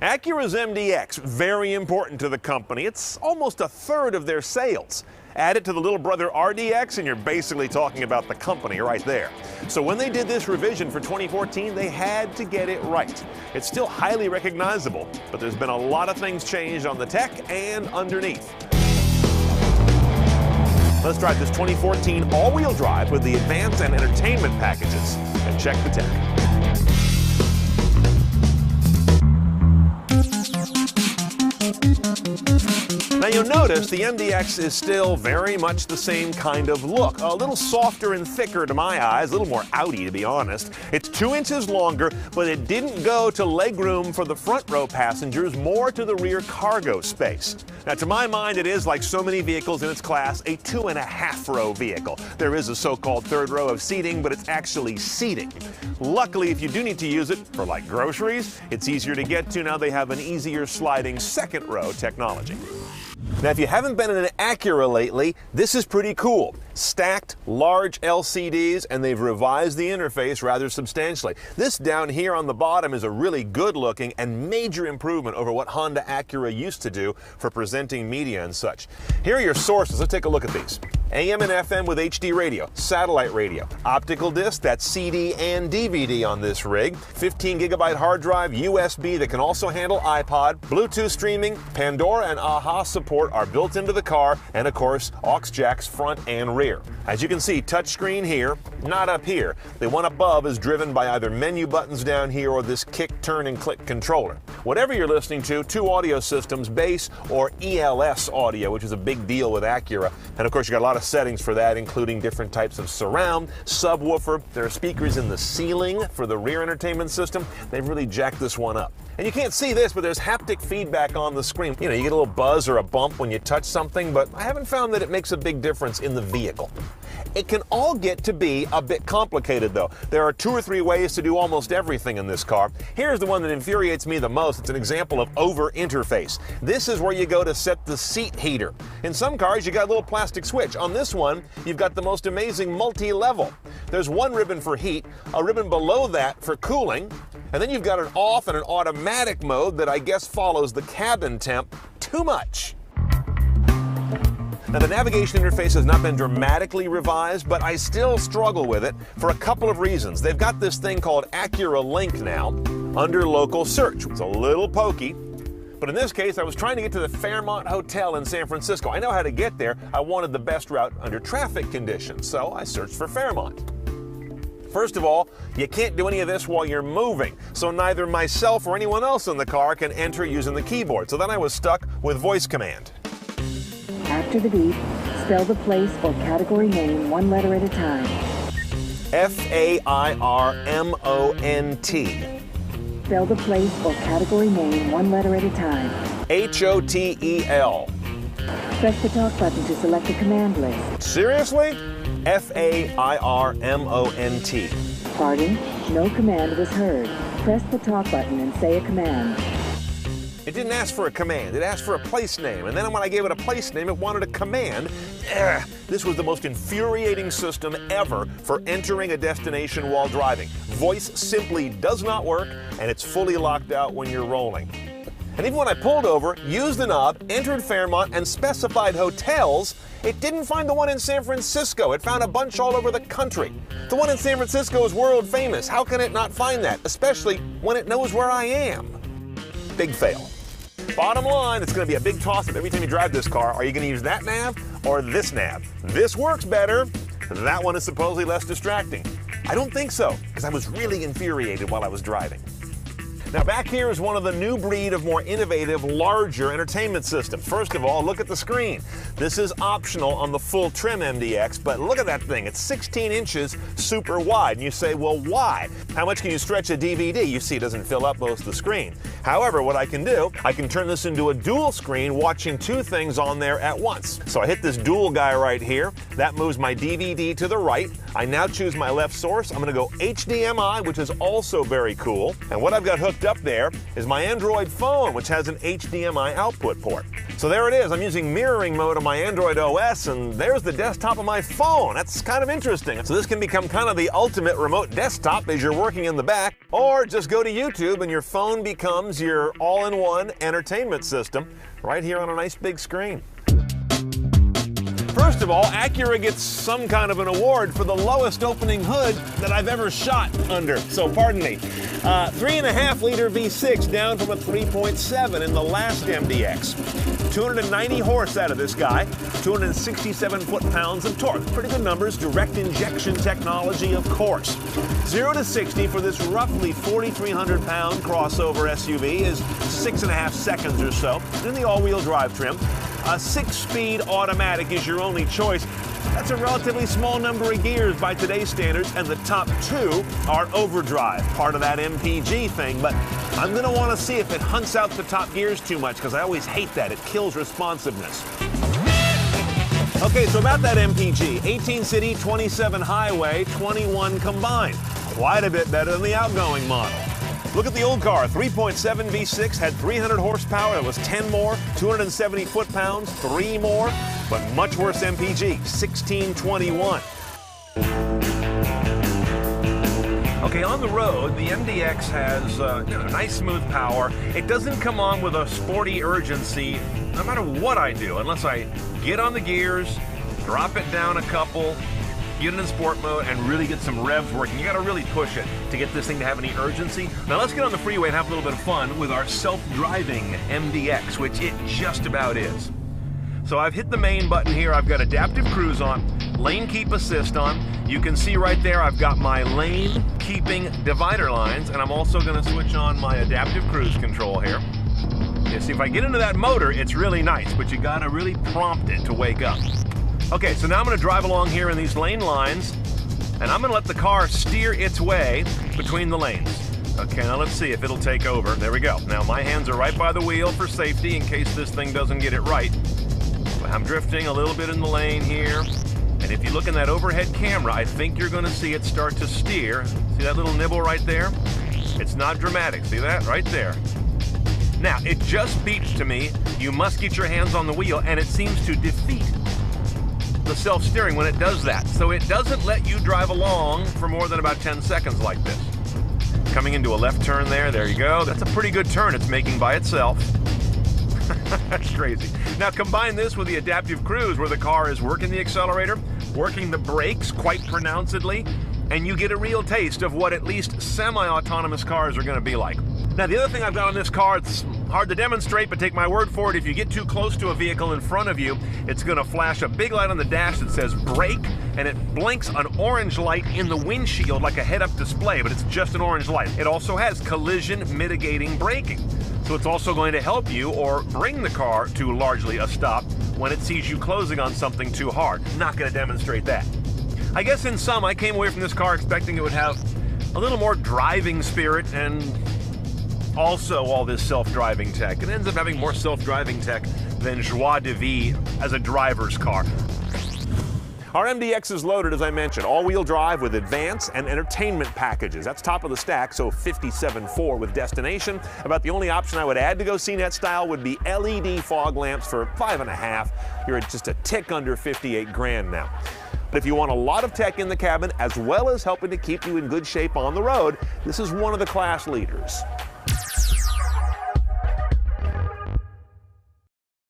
Acura's MDX, very important to the company. It's almost a third of their sales. Add it to the little brother RDX and you're basically talking about the company right there. So when they did this revision for 2014, they had to get it right. It's still highly recognizable, but there's been a lot of things changed on the tech and underneath. Let's drive this 2014 all-wheel drive with the advanced and entertainment packages and check the tech. Now you'll notice the MDX is still very much the same kind of look. A little softer and thicker to my eyes, a little more Audi to be honest. It's 2 inches longer, but it didn't go to legroom for the front row passengers, more to the rear cargo space. Now to my mind it is, like so many vehicles in its class, a 2.5 row vehicle. There is a so-called third row of seating, but it's actually seating. Luckily, if you do need to use it for like groceries, it's easier to get to now. They have an easier sliding second row technology. Now, if you haven't been in an Acura lately, this is pretty cool. Stacked, large LCDs, and they've revised the interface rather substantially. This down here on the bottom is a really good-looking and major improvement over what Honda Acura used to do for presenting media and such. Here are your sources. Let's take a look at these. AM and FM with HD radio, satellite radio, optical disc, that's CD and DVD on this rig, 15GB hard drive, USB that can also handle iPod, Bluetooth streaming, Pandora and AHA support are built into the car, and of course, aux jacks front and rear. As you can see, touchscreen here, not up here. The one above is driven by either menu buttons down here or this kick, turn, and click controller. Whatever you're listening to, 2 audio systems, bass or ELS audio, which is a big deal with Acura. And of course, you got a lot of settings for that, including different types of surround, subwoofer. There are speakers in the ceiling for the rear entertainment system. They've really jacked this one up. And you can't see this, but there's haptic feedback on the screen. You know, you get a little buzz or a bump when you touch something, but I haven't found that it makes a big difference in the vehicle. It can all get to be a bit complicated though. There are 2 or 3 ways to do almost everything in this car. Here's the one that infuriates me the most. It's an example of over-interface. This is where you go to set the seat heater. In some cars, you got a little plastic switch. On this one, you've got the most amazing multi-level. There's one ribbon for heat, a ribbon below that for cooling, and then you've got an off and an automatic mode that I guess follows the cabin temp. Too much. Now, the navigation interface has not been dramatically revised, but I still struggle with it for a couple of reasons. They've got this thing called Acura Link now under local search. It's a little pokey, but in this case, I was trying to get to the Fairmont Hotel in San Francisco. I know how to get there. I wanted the best route under traffic conditions, so I searched for Fairmont. First of all, you can't do any of this while you're moving, so neither myself or anyone else in the car can enter using the keyboard. So then I was stuck with voice command. After the beep, spell the place or category name 1 letter at a time. Fairmont. Spell the place or category name 1 letter at a time. Hotel. Press the talk button to select the command list. Seriously? Fairmont. Pardon? No command was heard. Press the talk button and say a command. It didn't ask for a command, it asked for a place name, and then when I gave it a place name, it wanted a command. This was the most infuriating system ever for entering a destination while driving. Voice simply does not work, and it's fully locked out when you're rolling. And even when I pulled over, used the knob, entered Fairmont, and specified hotels, it didn't find the one in San Francisco. It found a bunch all over the country. The one in San Francisco is world famous. How can it not find that, especially when it knows where I am? Big fail. Bottom line, it's going to be a big toss-up every time you drive this car. Are you going to use that nav or this nav? This works better. That one is supposedly less distracting. I don't think so, because I was really infuriated while I was driving. Now back here is one of the new breed of more innovative, larger entertainment systems. First of all, look at the screen. This is optional on the full trim MDX, but look at that thing. It's 16 inches super wide. And you say, well, why? How much can you stretch a DVD? You see it doesn't fill up most of the screen. However, what I can do, I can turn this into a dual screen watching 2 things on there at once. So I hit this dual guy right here. That moves my DVD to the right. I now choose my left source. I'm going to go HDMI, which is also very cool. And what I've got hooked up there is my Android phone, which has an HDMI output port. So there it is. I'm using mirroring mode on my Android OS, and there's the desktop of my phone. That's kind of interesting. So this can become kind of the ultimate remote desktop as you're working in the back, or just go to YouTube and your phone becomes comes your all-in-one entertainment system right here on a nice big screen. First of all, Acura gets some kind of an award for the lowest opening hood that I've ever shot under, so pardon me. 3.5 liter V6 down from a 3.7 in the last MDX. 290 horse out of this guy, 267 foot-pounds of torque. Pretty good numbers, direct injection technology, of course. 0 to 60 for this roughly 4,300 pound crossover SUV is 6.5 seconds or so in the all-wheel drive trim. A 6-speed automatic is your only choice. That's a relatively small number of gears by today's standards, and the top 2 are overdrive, part of that MPG thing, but I'm gonna wanna see if it hunts out the top gears too much, because I always hate that. It kills responsiveness. Okay, so about that MPG, 18 city, 27 highway, 21 combined. Quite a bit better than the outgoing model. Look at the old car, 3.7 V6, had 300 horsepower, that was 10 more, 270 foot-pounds, 3 more, but much worse MPG, 1621. Okay, on the road, the MDX has nice smooth power. It doesn't come on with a sporty urgency, no matter what I do, unless I get on the gears, drop it down a couple, get it in sport mode, and really get some revs working. You gotta really push it to get this thing to have any urgency. Now let's get on the freeway and have a little bit of fun with our self-driving MDX, which it just about is. So I've hit the main button here. I've got adaptive cruise on, lane keep assist on. You can see right there I've got my lane keeping divider lines, and I'm also gonna switch on my adaptive cruise control here. You see, if I get into that motor, it's really nice, but you gotta really prompt it to wake up. Okay, so now I'm gonna drive along here in these lane lines, and I'm gonna let the car steer its way between the lanes. Okay, now let's see if it'll take over. There we go. Now my hands are right by the wheel for safety in case this thing doesn't get it right. But I'm drifting a little bit in the lane here, and if you look in that overhead camera, I think you're gonna see it start to steer. See that little nibble right there? It's not dramatic, see that? Right there. Now, it just beeps to me, you must get your hands on the wheel, and it seems to defeat the self-steering when it does that. So it doesn't let you drive along for more than about 10 seconds like this. Coming into a left turn there you go. That's a pretty good turn it's making by itself. That's crazy. Now combine this with the adaptive cruise where the car is working the accelerator, working the brakes quite pronouncedly, and you get a real taste of what at least semi-autonomous cars are gonna be like. Now the other thing I've got on this car, it's hard to demonstrate, but take my word for it, if you get too close to a vehicle in front of you, it's gonna flash a big light on the dash that says brake, and it blinks an orange light in the windshield like a head-up display, but it's just an orange light. It also has collision mitigating braking. So it's also going to help you or bring the car to largely a stop when it sees you closing on something too hard. Not gonna demonstrate that. I guess in sum, I came away from this car expecting it would have a little more driving spirit and also all this self-driving tech. It ends up having more self-driving tech than joie de vivre as a driver's car. Our MDX is loaded, as I mentioned, all-wheel drive with advance and entertainment packages. That's top of the stack, so 57.4 with destination. About the only option I would add to go CNET style would be LED fog lamps for 5.5. You're at just a tick under 58 grand now. But if you want a lot of tech in the cabin, as well as helping to keep you in good shape on the road, this is one of the class leaders.